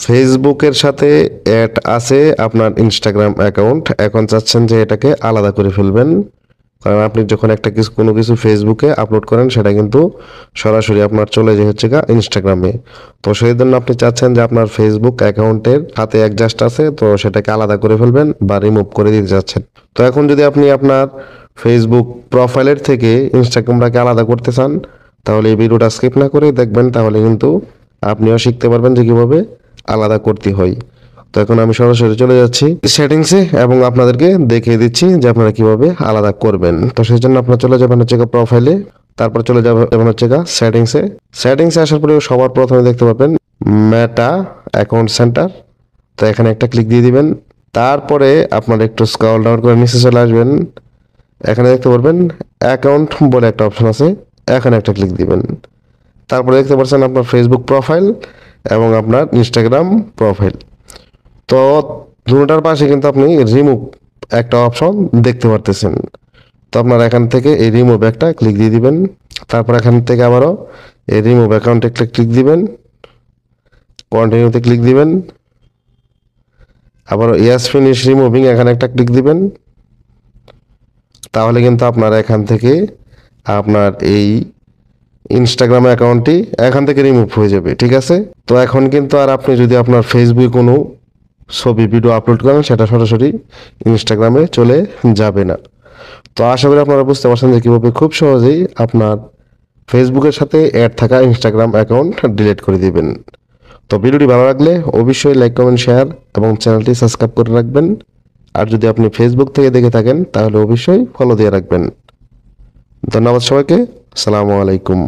ফেসবুকের সাথে অ্যাড আছে আপনার ইনস্টাগ্রাম অ্যাকাউন্ট, এখন চাচ্ছেন যে এটাকে আলাদা করে ফেলবেন। কারণ আপনি যখন একটা কিছু কোনো কিছু ফেসবুকে আপলোড করেন সেটা কিন্তু সরাসরি আপনার চলে যায় হচ্ছে গা ইনস্টাগ্রামে। তো সেই জন্য আপনি চাচ্ছেন যে আপনার ফেসবুক অ্যাকাউন্টের সাথে অ্যাডজাস্ট আছে, তো সেটাকে আলাদা করে ফেলবেন বা রিমুভ করে দিতে চাচ্ছেন। তো এখন যদি আপনি আপনার ফেসবুক প্রোফাইলের থেকে ইনস্টাগ্রামটাকে আলাদা করতে চান, তাহলে এই ভিডিওটা স্কিপ না করে দেখবেন, তাহলে কিন্তু আপনিও শিখতে পারবেন যে কিভাবে আলাদা করতে হয়। তো এখন আমি সরাসরি চলে যাচ্ছি সেটিংসে এবং আপনাদেরকে দেখিয়ে দিচ্ছি যে আপনারা কিভাবে আলাদা করবেন। তো সেই জন্য আপনারা চলে যাবেন হচ্ছে প্রোফাইলে, তারপর চলে যাবেন হচ্ছে সেটিংসে। সেটিংসে আসার পরে সবার প্রথমে দেখতে পাবেন মেটা অ্যাকাউন্ট সেন্টার। তো এখানে একটা ক্লিক দিয়ে দিবেন। তারপরে আপনারা একটু স্ক্রল ডাউন করে নিচে চলে আসবেন। এখানে দেখতে পারবেন অ্যাকাউন্ট বলে একটা অপশন আছে, এখানে একটা ক্লিক দিবেন। তারপরে দেখতে পাচ্ছেন আপনার ফেসবুক প্রোফাইল এবং আপনার ইনস্টাগ্রাম প্রোফাইল। তো দুটোটার পাশে কিন্তু আপনি রিমুভ একটা অপশন দেখতে পারতেছেন। তো আপনারা এখান থেকে এই রিমুভ একটা ক্লিক দিয়ে দিবেন। তারপর এখান থেকে আবারও এই রিমুভ অ্যাকাউন্টে একটা ক্লিক দিবেন, কন্টিনিউতে ক্লিক দিবেন, আবার ইয়াস ফিনিশ রিমুভিং এখানে একটা ক্লিক দিবেন। তাহলে কিন্তু আপনারা এখান থেকে আপনার এই ইনস্টাগ্রাম অ্যাকাউন্টটি এখান থেকে রিমুভ হয়ে যাবে, ঠিক আছে। তো এখন কিন্তু আর আপনি যদি আপনার ফেসবুকে কোনো ছবি ভিডিও আপলোড করেন সেটা সরাসরি ইনস্টাগ্রামে চলে যাবে না। তো আশা করি আপনারা বুঝতে পারছেন যে কীভাবে খুব সহজেই আপনার ফেসবুকের সাথে অ্যাড থাকা ইনস্টাগ্রাম অ্যাকাউন্ট ডিলিট করে দিবেন। তো ভিডিওটি ভালো লাগলে অবশ্যই লাইক কমেন্ট শেয়ার এবং চ্যানেলটি সাবস্ক্রাইব করে রাখবেন। আর যদি আপনি ফেসবুক থেকে দেখে থাকেন তাহলে অবশ্যই ফলো দিয়ে রাখবেন। ধন্যবাদ সবাইকে। আসসালামু আলাইকুম।